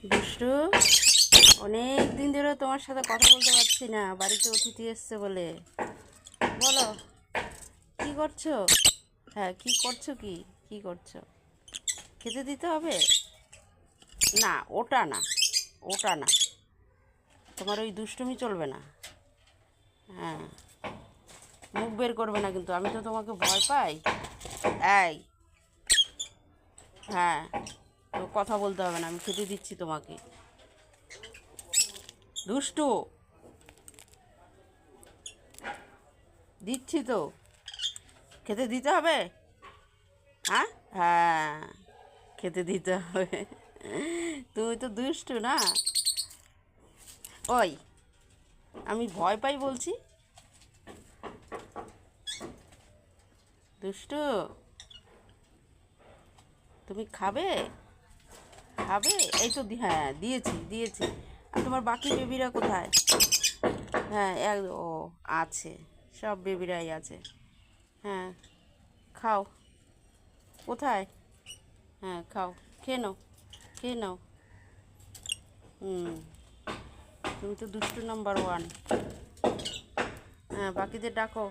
দুষ্টু, অনেক দিন ধরে তোমার সাথে কথা বলতে পারছি না, বাড়িতে অতিথি এসছে বলে। বলো, কি করছো? হ্যাঁ, কি করছো? কি করছো? খেতে দিতে হবে? না, ওটা না, ওটা না, তোমার ওই দুষ্টুমি চলবে না। হ্যাঁ, মুখ বের করবে না কিন্তু, আমি তো তোমাকে ভয় পাই। এই, হ্যাঁ, তো কথা বলতে হবে না, আমি খেতে দিচ্ছি তোমাকে। দুষ্টু, দিচ্ছি তো, খেতে দিতে হবে। হ্যাঁ, হ্যাঁ, খেতে দিতে হবে। তুমি তো দুষ্টু না? ওই, আমি ভয় পাই বলছি। দুষ্টু, তুমি খাবে? খাবে? এই তো হ্যাঁ, দিয়েছি। আর তোমার বাকি বেবিরা কোথায়? হ্যাঁ, ও আছে, সব বেবিরাই আছে। হ্যাঁ, খাও। কোথায়? হ্যাঁ, খাও, খেয়ে নাও। হুম, তুমি তো দুষ্টু নাম্বার 1। হ্যাঁ, বাকিদের ডাকো।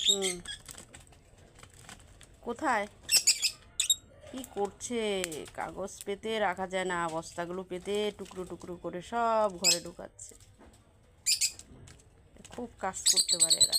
হুম, কোথায়? কি করছে? কাগজ পেতে রাখা যায় না, বস্তাগুলো পেতে টুকরো টুকরো করে সব ঘরে ঢুকাচ্ছে। খুব কাজ করতে পারে এরা।